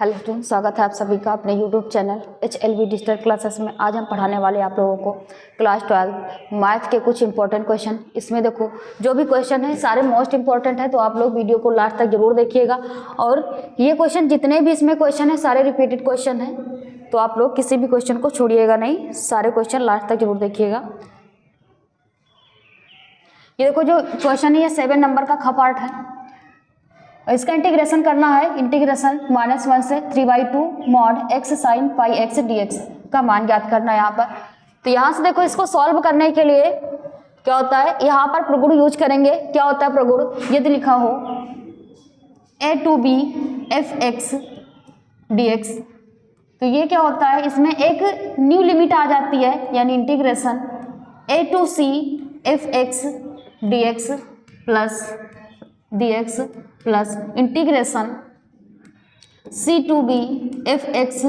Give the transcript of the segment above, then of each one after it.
Hello student, स्वागत है आप सभी का अपने YouTube channel HLV digital classes में। आज हम पढ़ाने वाले आप लोगों को क्लास 12 मैथ के कुछ इंपॉर्टेंट क्वेश्चन। इसमें देखो जो भी क्वेश्चन है सारे मोस्ट इंपॉर्टेंट है, तो आप लोग वीडियो को लास्ट तक जरूर देखिएगा। और ये क्वेश्चन जितने भी इसमें क्वेश्चन है सारे रिपीटेड क्वेश्चन है, तो आप लोग किसी भी क्वेश्चन को छोड़िएगा नहीं, सारे क्वेश्चन लास्ट तक जरूर देखिएगा। ये देखो जो क्वेश्चन है ये 7 नंबर का ख पार्ट है, इसका इंटीग्रेशन करना है। इंटीग्रेशन -1 से 3/2 मॉड x sin पाई x dx का मान ज्ञात करना है यहाँ पर। तो यहाँ से देखो इसको सॉल्व करने के लिए क्या होता है, यहाँ पर प्रगुण यूज करेंगे। क्या होता है प्रगुण, यदि लिखा हो a to b f(x) dx, तो ये क्या होता है, इसमें एक न्यू लिमिट आ जाती है, यानी integration a to c f(x) dx plus integration c to b f(x)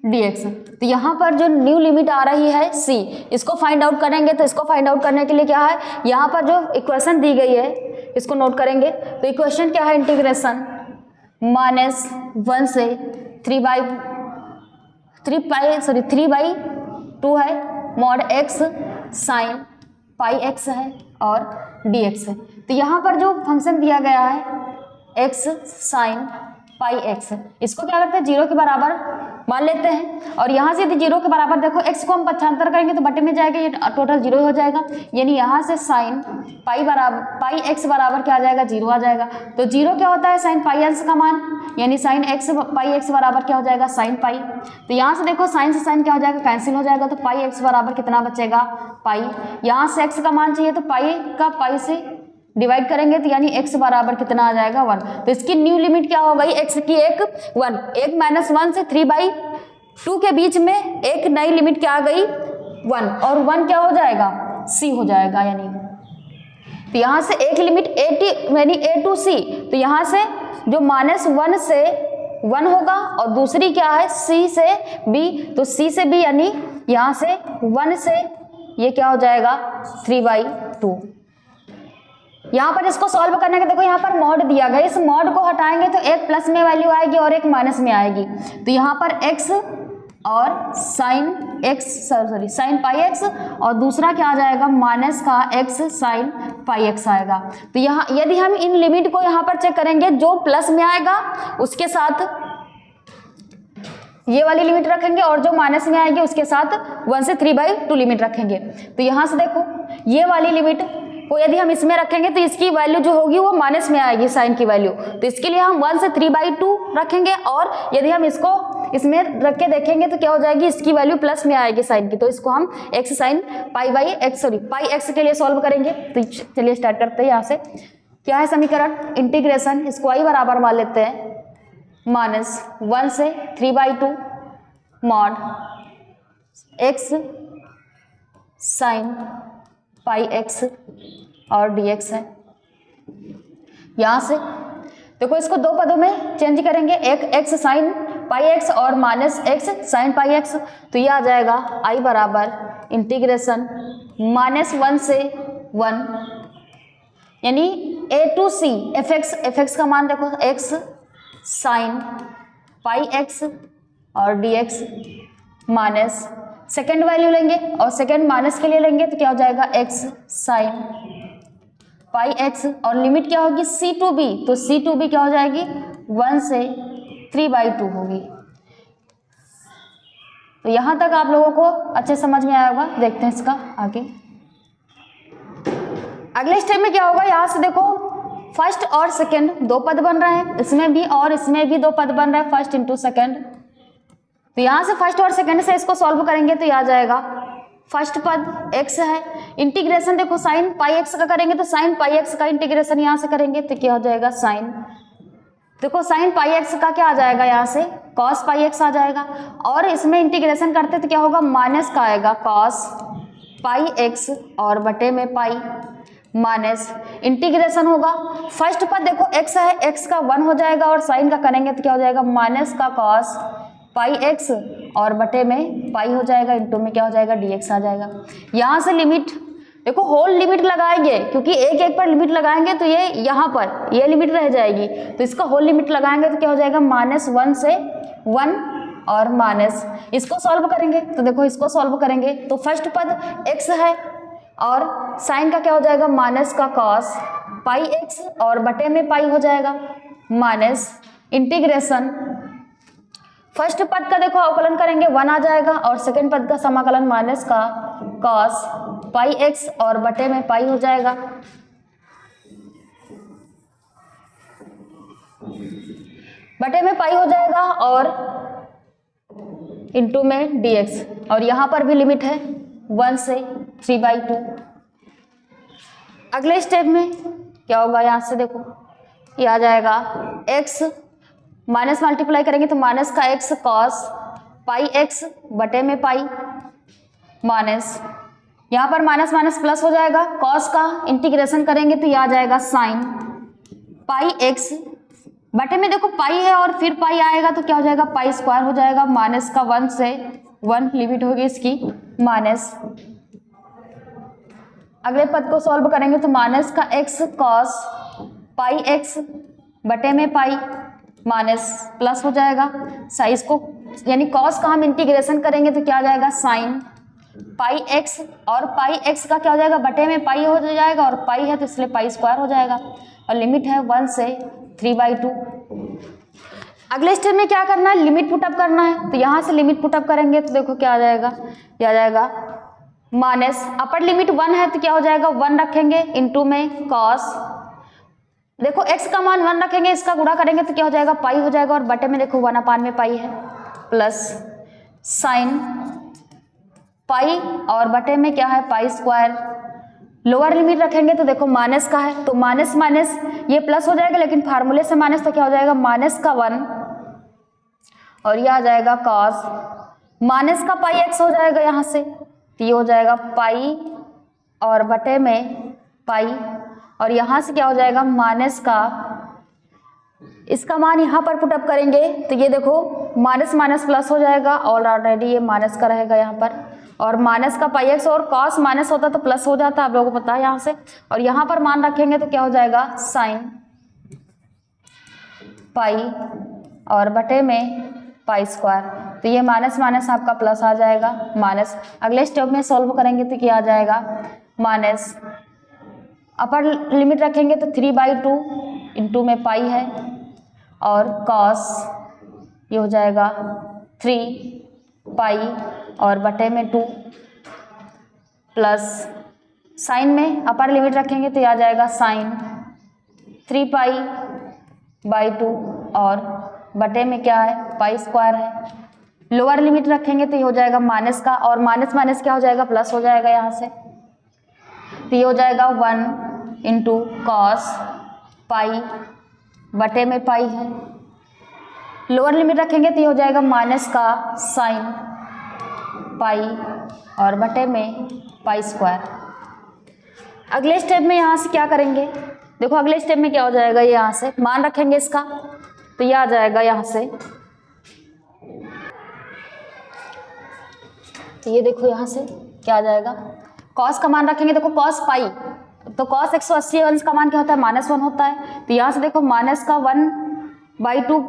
dx। तो यहाँ पर जो न्यू लिमिट आ रही है c, इसको फाइंड आउट करेंगे। तो इसको फाइंड आउट करने के लिए क्या है, यहाँ पर जो इक्वेशन दी गई है इसको नोट करेंगे। तो इक्वेशन क्या है, इंटीग्रेशन -1 से 3/2 है, मॉड x sin पाई x है और dx है। तो यहाँ पर जो फंक्शन दिया गया है x sin पाई x, इसको क्या करते हैं 0 के बराबर मान लेते हैं। और यहाँ से यदि 0 के बराबर देखो x को हम पक्षांतर करेंगे तो बटे में जाएगा, ये टोटल 0 हो जाएगा। यानी यहाँ से sin पाई x बराबर क्या आ जाएगा, 0 आ जाएगा। तो 0 क्या होता है, sin पाई x का मान, यानी sin x पाई x बराबर क्या हो जाएगा, sin पाई। तो यहाँ से देखो sin से sin क्या हो जाएगा, कैंसिल हो जाएगा। तो पाई x बराबर कितना बचेगा, पाई। यहाँ से x का मान चाहिए तो पाई का पाई से डिवाइड करेंगे, तो यानी x बराबर कितना आ जाएगा, 1। तो इसकी न्यू लिमिट क्या हो गई, x की एक 1 -1 से 3/2 के बीच में एक नई लिमिट क्या आ गई, 1, और 1 क्या हो जाएगा, c हो जाएगा। यानी तो यहाँ से एक लिमिट a to c, तो यहाँ से जो -1 से 1 होगा और दूसरी क्या है c से b, तो c से b यानी यहाँ से 1 से ये क्या हो जाएगा 3/2। यहाँ पर इसको सॉल्व करने के देखो यहाँ पर मॉड दिया गया, इस मॉड को हटाएंगे तो एक प्लस में वैल्यू आएगी और एक माइनस में आएगी। तो यहाँ पर x और sin पाई x, और दूसरा क्या आ जाएगा माइनस का x sin पाई x आएगा। तो यहाँ यदि हम इन लिमिट को यहाँ पर चेक करेंगे, जो प्लस में आएगा उसके साथ ये वाली लिमिट रखेंगे और जो माइनस में आएगी उसके साथ 1 से 3/2 लिमिट रखेंगे। तो यहाँ से देखो ये वाली लिमिट को यदि हम इसमें रखेंगे तो इसकी वैल्यू जो होगी वो माइनस में आएगी, साइन की वैल्यू। तो इसके लिए हम 1 से 3/2 रखेंगे, और यदि हम इसको इसमें रख के देखेंगे तो क्या हो जाएगी, इसकी वैल्यू प्लस में आएगी साइन की। तो इसको हम x sin पाई x के लिए सॉल्व करेंगे। तो चलिए स्टार्ट करते हैं। यहाँ से क्या है समीकरण, इंटीग्रेशन, इसको y बराबर मान लेते हैं -1 से 3/2 मॉड x sin पाई x और dx है। यहाँ से देखो इसको दो पदों में चेंज करेंगे, एक x sin पाई x और -x sin पाई x। तो ये आ जाएगा i बराबर इंटीग्रेशन -1 से 1, यानी a to c fx का मान देखो x sin पाई x और dx माइनस सेकेंड वैल्यू लेंगे और सेकेंड माइनस के लिए लेंगे, तो क्या हो जाएगा x sin पाई x, और लिमिट क्या होगी c to b, तो c to b क्या हो जाएगी 1 से 3/2 होगी। तो यहाँ तक आप लोगों को अच्छे समझ में आया होगा। देखते हैं इसका आगे। अगले स्टेप में क्या होगा, यहाँ से देखो फर्स्ट और सेकेंड दो पद बन रहे हैं, इसमें भी और इसमें भी दो पद बन रहे हैं, फर्स्ट इंटू सेकेंड। तो यहाँ से फर्स्ट और सेकंड से इसको सॉल्व करेंगे तो ये आ जाएगा फर्स्ट पद x है, इंटीग्रेशन देखो sin पाई x का करेंगे तो sin पाई x का इंटीग्रेशन यहाँ से करेंगे तो क्या हो जाएगा sin, देखो sin पाई x का क्या आ जाएगा, यहाँ से cos पाई x आ जाएगा। और इसमें इंटीग्रेशन करते तो क्या होगा, माइनस का आएगा cos पाई x और बटे में पाई माइनस इंटीग्रेशन होगा। फर्स्ट पद देखो x है, x का 1 हो जाएगा और sin का करेंगे तो क्या हो जाएगा माइनस का cos पाई x और बटे में पाई हो जाएगा, इंटू में क्या हो जाएगा dx आ जाएगा। यहाँ से लिमिट देखो होल लिमिट लगाएंगे, क्योंकि एक एक पर लिमिट लगाएंगे तो ये यहाँ पर ये लिमिट रह जाएगी, तो इसका होल लिमिट लगाएंगे तो क्या हो जाएगा -1 से 1 और माइनस, इसको सॉल्व करेंगे तो देखो इसको सॉल्व करेंगे तो फर्स्ट पद x है और साइन का क्या हो जाएगा माइनस का कॉस पाई x और बटे में पाई हो जाएगा माइनस इंटीग्रेशन फर्स्ट पद का देखो अवकलन करेंगे 1 आ जाएगा और सेकंड पद का समाकलन माइनस का कॉस पाई x और बटे में पाई हो जाएगा बटे में पाई हो जाएगा और इंटू में dx और यहाँ पर भी लिमिट है 1 से 3/2। अगले स्टेप में क्या होगा यहाँ से देखो ये आ जाएगा x माइनस मल्टीप्लाई करेंगे तो माइनस का x कॉस पाई x बटे में पाई माइनस यहाँ पर माइनस माइनस प्लस हो जाएगा कॉस का इंटीग्रेशन करेंगे तो ये आ जाएगा साइन पाई x बटे में देखो पाई है और फिर पाई आएगा तो क्या हो जाएगा पाई स्क्वायर हो जाएगा माइनस का 1 से 1 लिमिट होगी इसकी माइनस। अगले पद को सॉल्व करेंगे तो माइनस का x कॉस पाई x बटे में पाई माइनस प्लस हो जाएगा साइज को यानी कॉस का हम इंटीग्रेशन करेंगे तो क्या आ जाएगा साइन पाई x और पाई x का क्या हो जाएगा बटे में पाई हो जाएगा और पाई है तो इसलिए पाई स्क्वायर हो जाएगा और लिमिट है 1 से 3/2। अगले स्टेप में क्या करना है लिमिट पुटअप करना है तो यहाँ से लिमिट पुटअप करेंगे तो देखो क्या आ जाएगा ये आ जाएगा माइनस अपर लिमिट 1 है तो क्या हो जाएगा 1 रखेंगे इंटू में कॉस देखो x का मान 1 रखेंगे इसका गुणा करेंगे तो क्या हो जाएगा पाई हो जाएगा और बटे में देखो 1/में पाई है प्लस साइन पाई और बटे में क्या है पाई स्क्वायर लोअर लिमिट रखेंगे तो देखो माइनस का है तो माइनस माइनस ये प्लस हो जाएगा लेकिन फार्मूले से माइनस तो क्या हो जाएगा माइनस का 1 और ये आ जाएगा कॉस माइनस का पाई x हो जाएगा यहाँ से तो ये हो जाएगा पाई और बटे में पाई और यहाँ से क्या हो जाएगा माइनस का इसका मान यहाँ पर पुटअप करेंगे तो ये देखो माइनस माइनस प्लस हो जाएगा और ऑलरेडी ये माइनस का रहेगा यहाँ पर और माइनस का पाई एक्स और कॉस माइनस होता तो प्लस हो जाता आप लोगों को पता है यहाँ से और यहाँ पर मान रखेंगे तो क्या हो जाएगा साइन पाई और बटे में पाई स्क्वायर तो ये माइनस माइनस आपका प्लस आ जाएगा माइनस। अगले स्टेप में सॉल्व करेंगे तो क्या आ जाएगा माइनस अपर लिमिट रखेंगे तो 3/2 इंटू में पाई है और कॉस ये हो जाएगा 3 पाई और बटे में 2 प्लस साइन में अपर लिमिट रखेंगे तो ये आ जाएगा साइन 3π/2 और बटे में क्या है पाई स्क्वायर है। लोअर लिमिट रखेंगे तो ये हो जाएगा माइनस का और माइनस माइनस क्या हो जाएगा प्लस हो जाएगा यहाँ से तो ये हो जाएगा 1 इंटू कॉस पाई बटे में पाई है। लोअर लिमिट रखेंगे तो ये हो जाएगा माइनस का साइन पाई और बटे में पाई स्क्वायर। अगले स्टेप में यहाँ से क्या करेंगे देखो अगले स्टेप में क्या हो जाएगा ये यहाँ से मान रखेंगे इसका तो ये आ जाएगा यहाँ से तो ये देखो यहाँ से क्या आ जाएगा कॉस का मान रखेंगे देखो कॉस पाई तो कॉस 180 अंश का मान क्या होता है -1 होता है तो यहाँ से देखो माइनस का 1/2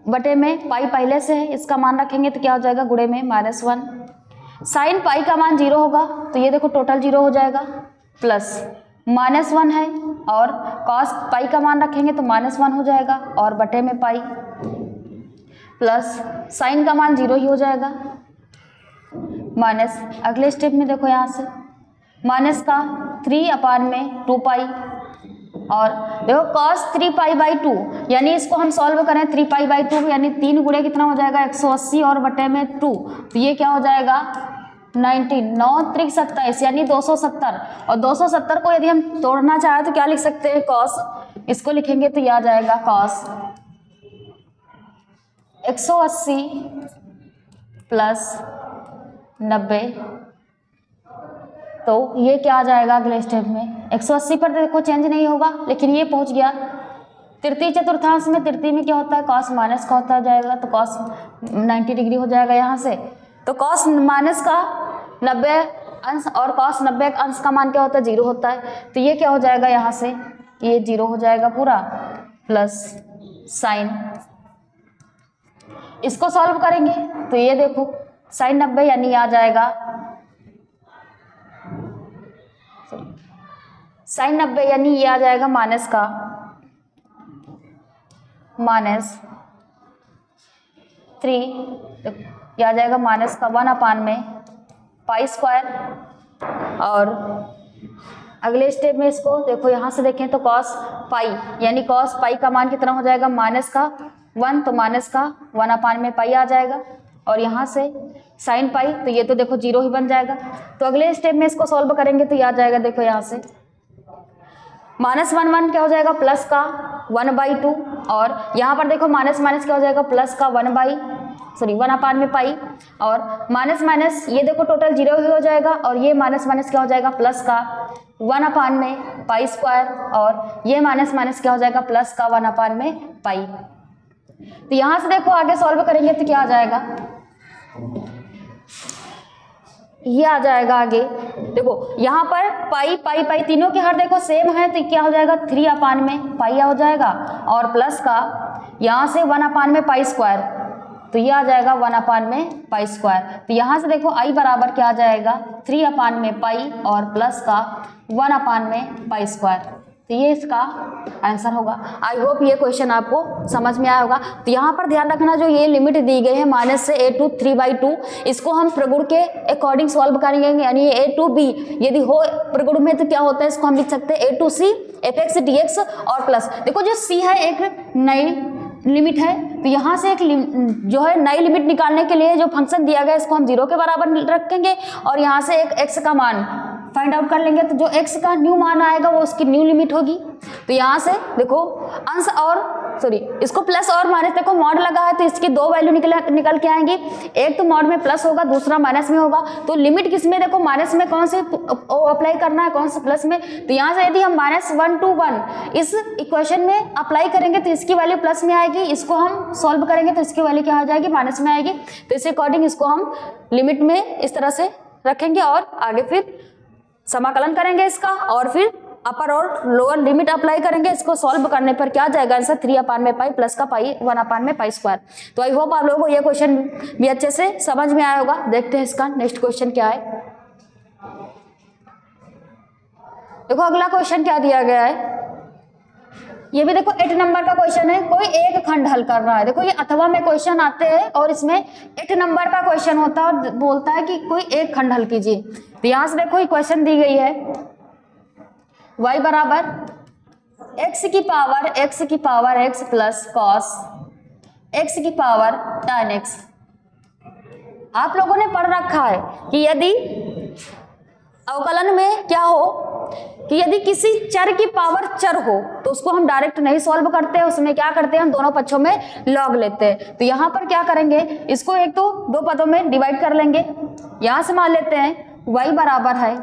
बटे में पाई पहले से है इसका मान रखेंगे तो क्या हो जाएगा गुणे में -1। साइन पाई का मान 0 होगा तो ये देखो टोटल 0 हो जाएगा प्लस -1 है और कॉस पाई का मान रखेंगे तो -1 हो जाएगा और बटे में पाई प्लस साइन का मान 0 ही हो जाएगा माइनस। अगले स्टेप में देखो यहाँ से माइनस का 3/2 और देखो cos 3π/2 यानी इसको हम सॉल्व करें 3π/2 यानी 3 गुणे कितना हो जाएगा 180 और बटे में 2 तो ये क्या हो जाएगा 9×3 = यानी 270 और 270 को यदि हम तोड़ना चाहें तो क्या लिख सकते हैं cos इसको लिखेंगे तो ये आ जाएगा cos 180 + 90 तो ये क्या आ जाएगा अगले स्टेप में 180 पर देखो चेंज नहीं होगा लेकिन ये पहुंच गया तृतीय चतुर्थांश में। तृतीय में क्या होता है cos माइनस का होता जाएगा तो cos 90 डिग्री हो जाएगा यहाँ से तो cos माइनस का 90 अंश और cos 90 अंश का मान क्या होता है 0 होता है तो ये क्या हो जाएगा यहाँ से ये 0 हो जाएगा पूरा प्लस साइन इसको सॉल्व करेंगे तो ये देखो sin 90 यानी आ जाएगा sin 90 यानी ये आ जाएगा माइनस का -3, ये आ जाएगा माइनस का 1 में पाई स्क्वायर। और अगले स्टेप में इसको देखो यहाँ से देखें तो cos पाई यानी cos पाई का मान कितना हो जाएगा माइनस का 1, तो माइनस का 1 में पाई आ जाएगा। और यहाँ से sin पाई तो ये तो देखो 0 ही बन जाएगा। तो अगले स्टेप में इसको सॉल्व करेंगे तो ये आ जाएगा देखो यहाँ से -1 क्या हो जाएगा प्लस का 1/2, और यहाँ पर देखो माइनस माइनस क्या हो जाएगा प्लस का 1 में पाई, और माइनस माइनस ये देखो टोटल 0 ही हो जाएगा, और ये माइनस माइनस क्या हो जाएगा प्लस का 1 में पाई स्क्वायर, और ये माइनस माइनस क्या हो जाएगा प्लस का 1 में पाई। तो यहाँ से देखो आगे सॉल्व करेंगे तो क्या आ जाएगा, ये आ जाएगा आगे देखो यहाँ पर पाई पाई पाई तीनों के हर देखो सेम है तो क्या हो जाएगा 3 में पाई हो जाएगा, और प्लस का यहाँ से 1 में पाई स्क्वायर तो ये आ जाएगा 1 में पाई स्क्वायर। तो यहाँ से देखो आई बराबर क्या आ जाएगा 3 में पाई और प्लस का 1 में पाई स्क्वायर। तो ये इसका आंसर होगा। आई होप ये क्वेश्चन आपको समझ में आया होगा। तो यहाँ पर ध्यान रखना जो ये लिमिट दी गई है माइनस से a टू 3/2 इसको हम प्रगुण के अकॉर्डिंग सॉल्व करेंगे, यानी a टू b यदि हो प्रगुण में तो क्या होता है इसको हम लिख सकते हैं a to c fx dx और प्लस। देखो जो c है एक नई लिमिट है तो यहाँ से एक जो है नई लिमिट निकालने के लिए जो फंक्शन दिया गया इसको हम 0 के बराबर रखेंगे और यहाँ से एक x का मान फाइंड आउट कर लेंगे। तो जो x का न्यू मान आएगा वो उसकी न्यू लिमिट होगी। तो यहाँ से देखो अंश और इसको प्लस और माइनस देखो मॉड लगा है तो इसकी 2 वैल्यू निकल के आएंगी, एक तो मॉड में प्लस होगा दूसरा माइनस में होगा। तो लिमिट किस में देखो माइनस में कौन से अप्लाई करना है कौन से प्लस में। तो यहाँ से यदि हम -1 to 1 इस इक्वेशन में अप्लाई करेंगे तो इसकी वैल्यू प्लस में आएगी, इसको हम सॉल्व करेंगे तो इसकी वैल्यू क्या हो जाएगी माइनस में आएगी। तो इस अकॉर्डिंग इसको हम लिमिट में इस तरह से रखेंगे और आगे फिर समाकलन करेंगे इसका और फिर अपर और लोअर लिमिट अप्लाई करेंगे। इसको सॉल्व करने पर क्या जाएगा आंसर 3 में पाई प्लस का पाई 1 में पाई स्क्वायर। तो आई होप आप लोगों को ये क्वेश्चन भी अच्छे से समझ में आया होगा। देखते हैं इसका नेक्स्ट क्वेश्चन क्या है। देखो अगला क्वेश्चन क्या दिया गया है, ये भी देखो 8 नंबर का क्वेश्चन है। कोई एक खंड हल कर रहा है। देखो ये अथवा में क्वेश्चन आते हैं और इसमें 8 नंबर का क्वेश्चन होता है और बोलता है कि कोई एक खंड हल कीजिए। तो यहाँ से देखो इक्वेशन दी गई है y बराबर x की power x plus cos x की पावर tan x। आप लोगों ने पढ़ रखा है कि यदि अवकलन में क्या हो कि यदि किसी चर की पावर चर हो तो उसको हम डायरेक्ट नहीं सॉल्व करते हैं, उसमें क्या करते हैं हम दोनों पक्षों में लॉग लेते हैं। तो यहाँ पर क्या करेंगे इसको एक तो 2 पदों में डिवाइड कर लेंगे। यहाँ से मान लेते हैं y बराबर है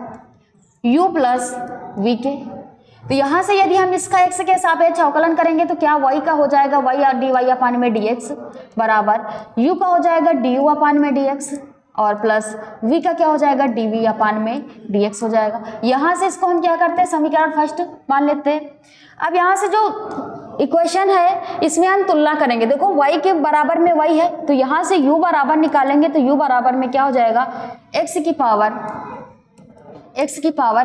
u प्लस वी के। तो यहाँ से यदि हम इसका x के सापेक्ष अवकलन करेंगे तो क्या y का हो जाएगा y और dy अपान में dx बराबर u का हो जाएगा du अपान में dx और प्लस v का क्या हो जाएगा dv अपान में dx हो जाएगा। यहाँ से इसको हम क्या करते हैं समीकरण फर्स्ट मान लेते हैं। अब यहाँ से जो इक्वेशन है इसमें हम तुलना करेंगे। देखो y के बराबर में y है तो यहाँ से u बराबर निकालेंगे तो u बराबर में क्या हो जाएगा x की पावर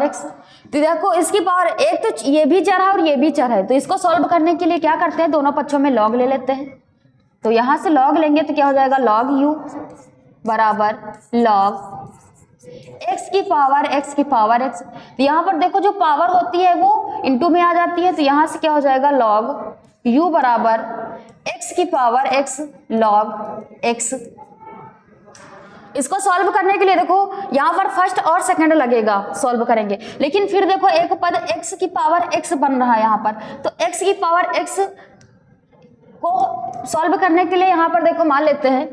x। तो देखो इसकी पावर एक तो ये भी चर है और ये भी चर है। तो इसको सॉल्व करने के लिए क्या करते हैं दोनों पक्षों में लॉग ले लेते हैं। तो यहाँ से लॉग लेंगे तो क्या हो जाएगा log u बराबर log x की पावर x। तो यहाँ पर देखो जो पावर होती है वो इनटू में आ जाती है। तो यहाँ से क्या हो जाएगा log u बराबर x की पावर x log x। इसको सॉल्व करने के लिए देखो यहाँ पर फर्स्ट और सेकंड लगेगा सॉल्व करेंगे, लेकिन फिर देखो एक पद x की पावर x बन रहा है यहाँ पर। तो x की पावर x को सॉल्व करने के लिए यहाँ पर देखो मान लेते हैं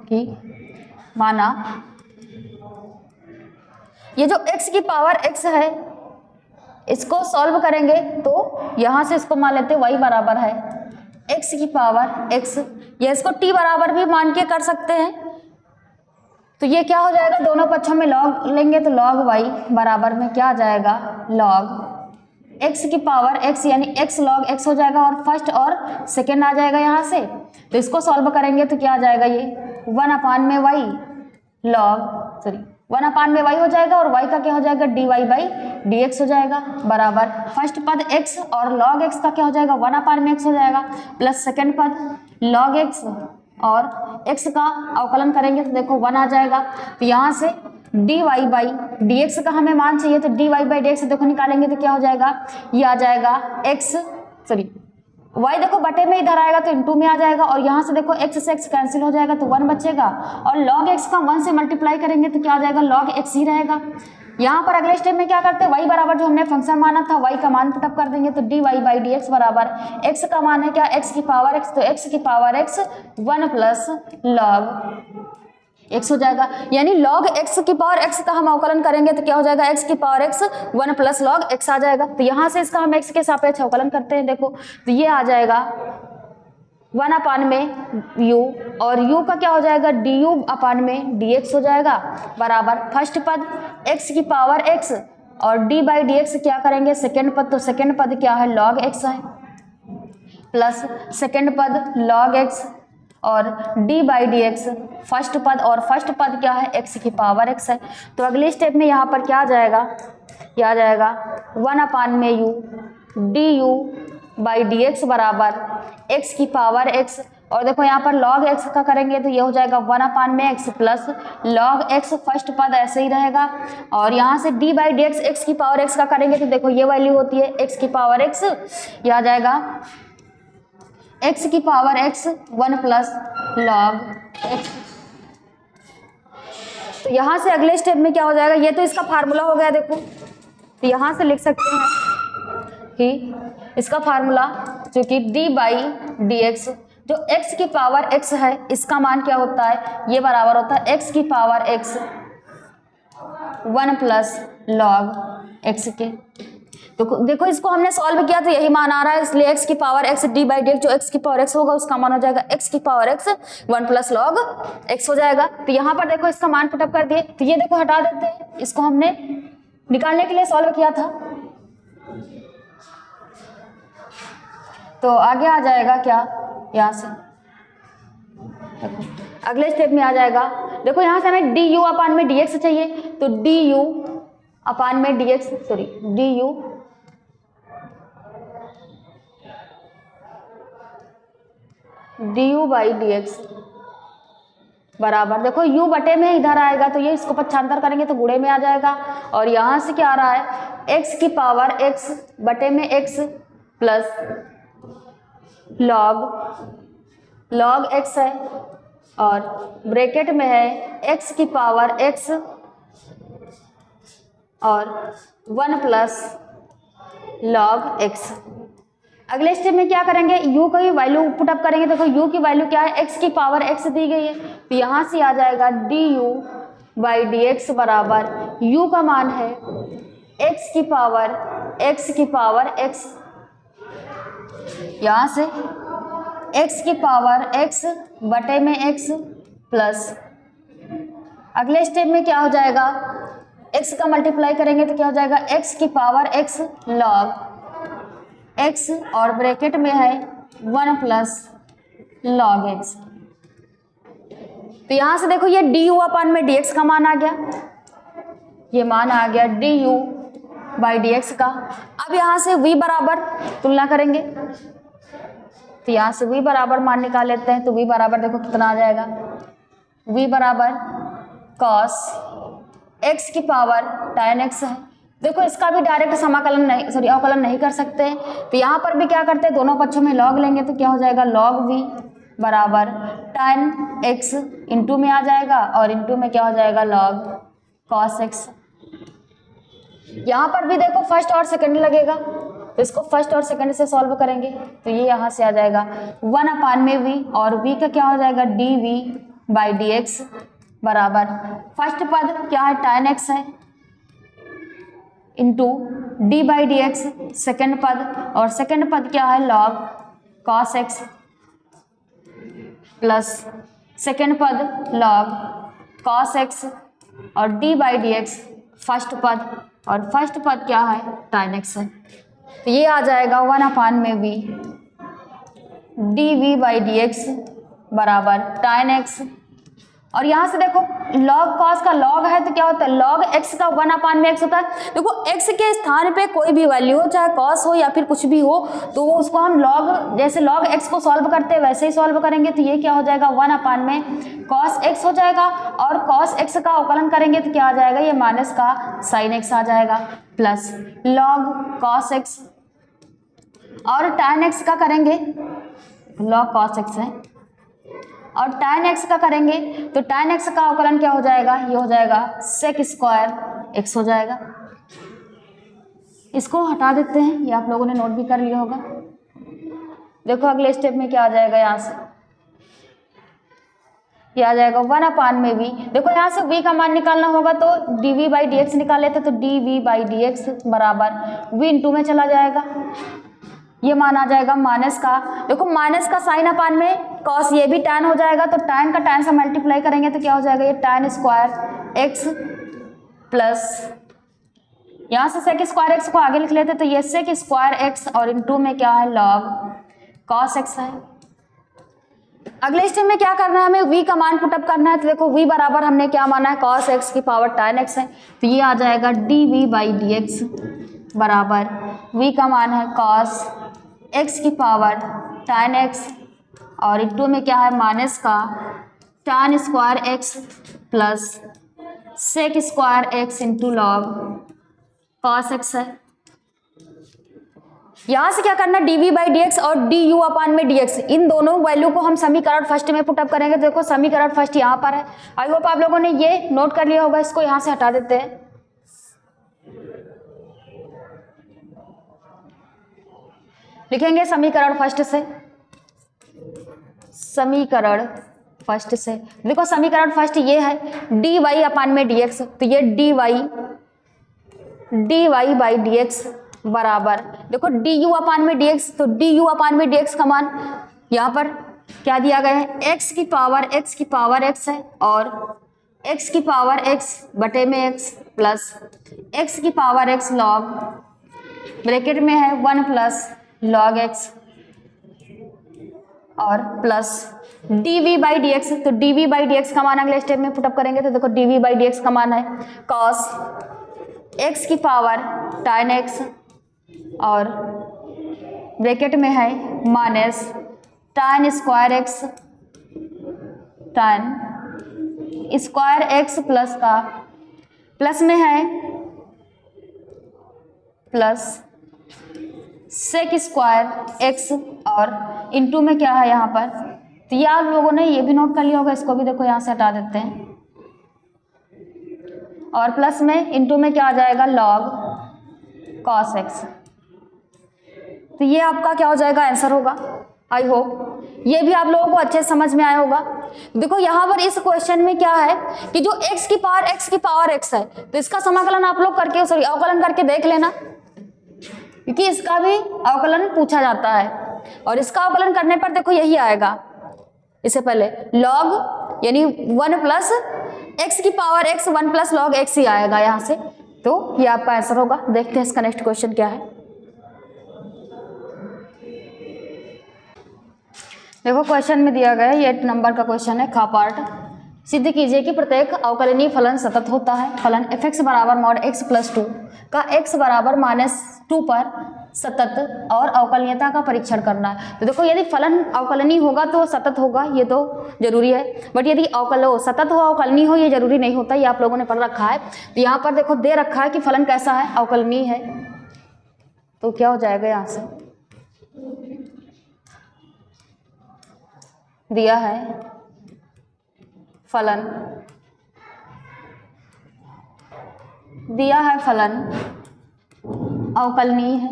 कि माना ये जो x की पावर x है इसको सॉल्व करेंगे तो यहाँ से इसको मान लेते हैं y बराबर है x की पावर x, या इसको t बराबर भी मान के कर सकते हैं। तो ये क्या हो जाएगा दोनों पक्षों में लॉग लेंगे तो log y बराबर में क्या आ जाएगा log x की पावर x यानी x log x हो जाएगा और फर्स्ट और सेकेंड आ जाएगा यहाँ से। तो इसको सॉल्व करेंगे तो क्या आ जाएगा, ये 1/y log 1/y हो जाएगा और y का क्या हो जाएगा, dy/dx हो जाएगा बराबर फर्स्ट पद x और log x का क्या हो जाएगा, 1/x हो जाएगा प्लस सेकेंड पद log x और x का अवकलन करेंगे तो देखो 1 आ जाएगा। तो यहाँ से dy/dx का हमें मान चाहिए तो dy/dx देखो निकालेंगे तो क्या हो जाएगा, ये आ जाएगा y देखो बटे में इधर आएगा तो इनटू में आ जाएगा और यहाँ से देखो x से x कैंसिल हो जाएगा तो 1 बचेगा और log x का 1 से मल्टीप्लाई करेंगे तो क्या आ जाएगा, log x ही रहेगा। यहाँ पर अगले स्टेप में क्या करते हैं, y बराबर जो हमने फंक्शन माना था y का मान पुटअप कर देंगे तो dy/dx बराबर x का मान है क्या, x की पावर x, तो x की power x 1 plus log x हो जाएगा। यानी log x की पावर x का हम अवकलन करेंगे तो क्या हो जाएगा, x की power x 1 plus log x आ जाएगा। तो यहाँ से इसका हम x के सापेक्ष अवकलन करते हैं, देखो तो ये आ जाएगा 1/u और u का क्या हो जाएगा, du/dx हो जाएगा बराबर फर्स्ट पद x की पावर x और d/dx क्या करेंगे, सेकेंड पद, तो सेकेंड पद क्या है, log x है प्लस सेकेंड पद log x और d/dx फर्स्ट पद और फर्स्ट पद क्या है, x की पावर x है। तो अगले स्टेप में यहाँ पर क्या आ जाएगा, क्या आ जाएगा 1/u du/dx बराबर x की पावर x और देखो यहाँ पर log x का करेंगे तो ये हो जाएगा 1/x plus log x first पद ऐसे ही रहेगा और यहाँ से d/dx x की पावर x का करेंगे तो देखो ये वैल्यू होती है x की पावर x, ये आ जाएगा x की power x 1 plus log x। तो यहाँ से अगले स्टेप में क्या हो जाएगा, ये तो इसका फार्मूला हो गया देखो, तो यहाँ से लिख सकते हैं कि इसका फार्मूला जो कि d/dx जो x की पावर x है इसका मान क्या होता है, ये बराबर होता है x की power x 1 plus log x के। तो देखो इसको हमने सॉल्व किया तो यही मान आ रहा है, इसलिए x की पावर x d/dx जो x की पावर x होगा उसका मान हो जाएगा x की power x 1 plus log x हो जाएगा। तो यहाँ पर देखो इसका मान पुटअप कर दिए तो ये देखो हटा देते हैं, इसको हमने निकालने के लिए सॉल्व किया था। तो आगे आ जाएगा क्या, यहाँ से देखो अगले स्टेप में आ जाएगा, देखो यहाँ से हमें du/dx चाहिए तो du/dx du/dx बराबर देखो u बटे में इधर आएगा तो ये इसको पक्षांतर करेंगे तो गुणे में आ जाएगा और यहाँ से क्या आ रहा है, x की पावर x बटे में x प्लस log x है और ब्रैकेट में है x की पावर x और 1 प्लस log x। अगले स्टेप में क्या करेंगे, u की वैल्यू पुटअप करेंगे, देखो u की वैल्यू क्या है, x की पावर x दी गई है तो यहाँ से आ जाएगा du/dx बराबर u का मान है x की पावर x, यहाँ से x की पावर x बटे में x प्लस अगले स्टेप में क्या हो जाएगा, x का मल्टीप्लाई करेंगे तो क्या हो जाएगा, x की पावर x log x और ब्रैकेट में है 1 प्लस log x। तो यहाँ से देखो ये du/dx का मान आ गया, ये मान आ गया du/dx का। अब यहाँ से v बराबर तुलना करेंगे तो यहाँ से v बराबर मान निकाल लेते हैं तो v बराबर देखो कितना आ जाएगा, v बराबर cos x की पावर tan x है। देखो इसका भी डायरेक्ट समाकलन नहीं अवकलन नहीं कर सकते, तो यहाँ पर भी क्या करते हैं, दोनों पक्षों में log लेंगे तो क्या हो जाएगा, log v बराबर tan x इंटू में आ जाएगा और इंटू में क्या हो जाएगा, log cos x। यहाँ पर भी देखो फर्स्ट और सेकंड लगेगा तो इसको फर्स्ट और सेकंड से सॉल्व करेंगे तो ये यहाँ से आ जाएगा 1/v और v का क्या हो जाएगा, dv/dx बराबर फर्स्ट पद क्या है, tan x है इंटू d/dx सेकेंड पद और सेकेंड पद क्या है, log cos x plus second पद log cos x और d/dx फर्स्ट पद और फर्स्ट पद क्या है, tan x है। तो ये आ जाएगा 1/v dv by D x बराबर tan x। और यहाँ से देखो log cos का log है तो क्या होता है, log x का 1/x होता है। देखो x के स्थान पे कोई भी वैल्यू हो, चाहे cos हो या फिर कुछ भी हो, तो उसको हम log, जैसे log x को सॉल्व करते हैं वैसे ही सॉल्व करेंगे। तो ये क्या हो जाएगा 1/cos x हो जाएगा, और cos x का अवकलन करेंगे तो क्या आ जाएगा, ये माइनस का sin x आ जाएगा, प्लस log cos x, और tan x का करेंगे, log cos x है, और tan x का करेंगे तो tan x का अवकलन क्या हो जाएगा, ये हो जाएगा sec स्क्वायर x हो जाएगा। इसको हटा देते हैं, ये आप लोगों ने नोट भी कर लिया होगा। देखो अगले स्टेप में क्या आ जाएगा, यहाँ से ये आ जाएगा 1/v। देखो यहाँ से v का मान निकालना होगा तो dv बाई डी एक्स निकाल लेते, तो dv बाई डी एक्स बराबर v इंटू में चला जाएगा, ये मान आ जाएगा माइनस का, देखो माइनस का साइन अपान में कॉस, ये भी tan हो जाएगा, तो tan का tan से मल्टीप्लाई करेंगे तो क्या हो जाएगा, ये tan स्क्वायर x प्लस, यहाँ से sec स्क्वायर x को आगे लिख लेते तो ये sec स्क्वायर x, और इनटू में क्या है log cos x है। अगले स्टेप में क्या करना है, हमें v का मान पुटअप करना है। तो देखो v बराबर हमने क्या माना है, cos x की पावर tan x है, तो ये आ जाएगा dv बाई डी एक्स बराबर v का मान है cos x की पावर tan x, और इनटू में क्या है माइनस का tan square x plus sec square x into log cos x है। यहाँ से क्या करना है, dv बाई डी एक्स और du अपान में dx, इन दोनों वैल्यू को हम समीकरण फर्स्ट में पुटअप करेंगे। देखो समीकरण फर्स्ट यहाँ पर है, आई होप आप लोगों ने ये नोट कर लिया होगा। इसको यहाँ से हटा देते हैं, लिखेंगे समीकरण फर्स्ट से, समीकरण फर्स्ट से। देखो समीकरण फर्स्ट ये है dy अपान में dx, तो ये dy बाई dx बराबर, देखो du अपान में dx, तो du अपान में dx का मान यहाँ पर क्या दिया गया है, x की पावर x है, और x की पावर x बटे में x प्लस x की पावर x log ब्रैकेट में है 1 प्लस log x, और plus dv by D x, तो dv बाई डी एक्स का मान अगले स्टेप में पुटअप करेंगे। तो देखो dv बाई डी एक्स का मान है cos x की पावर tan x, और ब्रैकेट में है minus tan square x, tan square x plus का प्लस में है प्लस sec स्क्वायर x, और इनटू में क्या है यहाँ पर, तो ये आप लोगों ने ये भी नोट कर लिया होगा। इसको भी देखो यहाँ से हटा देते हैं, और प्लस में इनटू में क्या आ जाएगा log cos x। तो ये आपका क्या हो जाएगा, आंसर होगा। आई होप ये भी आप लोगों को अच्छे से समझ में आया होगा। देखो यहाँ पर इस क्वेश्चन में क्या है कि जो x की पावर x है, तो इसका समाकलन आप लोग करके, सॉरी अवकलन करके देख लेना, क्योंकि इसका भी अवकलन पूछा जाता है, और इसका अवकलन करने पर देखो यही आएगा। इससे पहले log यानी 1 प्लस x की power x, 1 plus log x ही आएगा यहाँ से, तो ये आपका आंसर होगा। देखते हैं इसका नेक्स्ट क्वेश्चन क्या है। देखो क्वेश्चन में दिया गया है, ये 8 नंबर का क्वेश्चन है, खा पार्ट। सिद्ध कीजिए कि प्रत्येक अवकलनीय फलन सतत होता है। फलन f(x) बराबर मॉड x प्लस 2 का x बराबर -2 पर सतत और अवकलनीयता का परीक्षण करना है। तो देखो यदि फलन अवकलनीय होगा तो सतत होगा, ये तो जरूरी है, बट यदि सतत हो अवकलनीय हो ये जरूरी नहीं होता, ये आप लोगों ने पढ़ रखा है। तो यहाँ पर देखो दे रखा है कि फलन कैसा है, अवकलनीय है, तो क्या हो जाएगा, यहाँ से दिया है फलन, अवकलनीय है।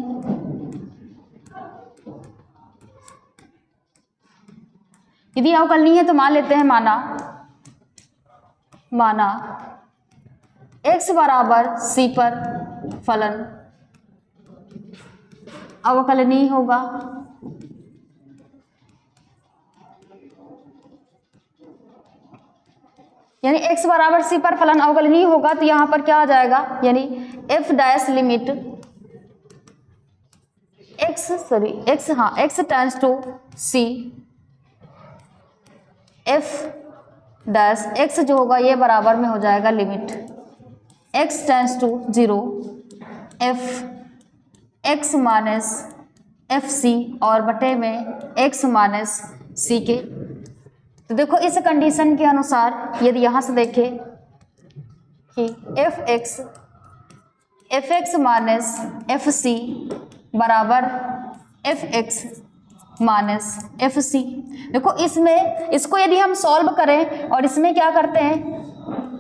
यदि अवकलनीय है तो मान लेते हैं माना x बराबर c पर फलन अवकलनीय होगा। यानी x बराबर c पर फलन अवकलनीय होगा, तो यहाँ पर क्या आ जाएगा, यानी f dash limit x tends to c, f dash x जो होगा ये बराबर में हो जाएगा limit x tends to 0 f x minus f c और बटे में x माइनस सी के। तो देखो इस कंडीशन के अनुसार यदि यहाँ से देखें कि f x minus f c बराबर f x minus f c. देखो इसमें इसको यदि हम सॉल्व करें और इसमें क्या करते हैं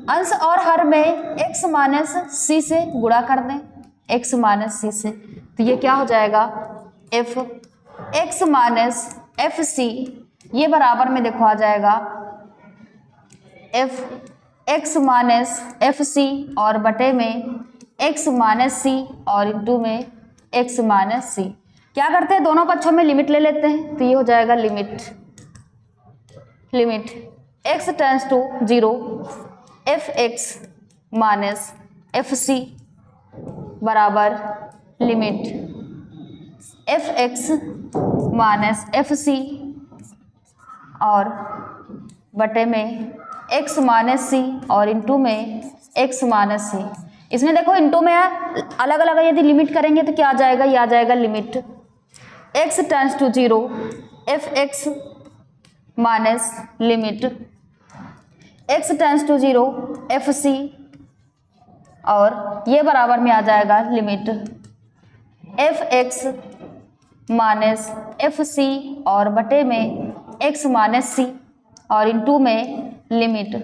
अंश और हर में x माइनस सी से गुणा कर दें x माइनस सी से, तो ये क्या हो जाएगा f x minus f c, ये बराबर में देखो आ जाएगा f x minus f c और बटे में x माइनस सी और इंटू में x माइनस सी। क्या करते हैं दोनों पक्षों में लिमिट ले लेते हैं, तो ये हो जाएगा limit x tends to 0 f x minus f c बराबर limit f x minus f c और बटे में x माइनस सी और इंटू में x माइनस सी। इसमें देखो इंटू में अलग अलग यदि लिमिट करेंगे तो क्या आ जाएगा, ये आ जाएगा limit x tends to 0 f x minus limit x tends to 0 f c और ये बराबर में आ जाएगा limit f x minus f c और बटे में x माइनस सी और इंटू में लिमिट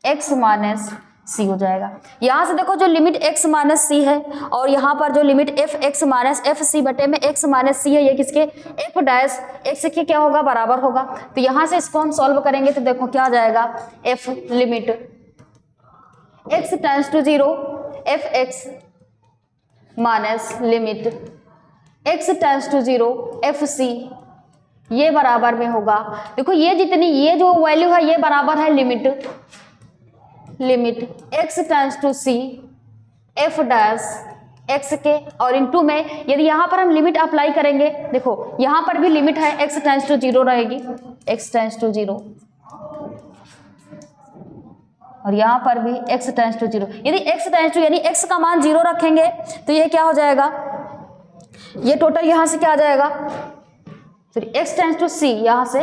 x माइनस सी हो जाएगा। यहाँ से देखो जो लिमिट x माइनस सी है और यहाँ पर जो limit f x minus f c बटे में x माइनस सी है, ये किसके एफ डैश एक्स के क्या होगा बराबर होगा। तो यहाँ से इसको हम सॉल्व करेंगे तो देखो क्या आ जाएगा f limit x tends to 0 f x minus limit x tends to 0 f c, ये बराबर में होगा। देखो ये जितनी ये जो वैल्यू है ये बराबर है limit x tends to c f dash x के और इनटू में यदि यहाँ पर हम लिमिट अप्लाई करेंगे, देखो यहाँ पर भी लिमिट है x टेंड्स टू 0 रहेगी x टेंड्स टू 0 और यहाँ पर भी x टेंड्स टू 0। यदि x टेंड्स टू यानी x का मान 0 रखेंगे तो ये क्या हो जाएगा, ये टोटल यहाँ से क्या आ जाएगा फिर x टेंड्स टू c, यहाँ से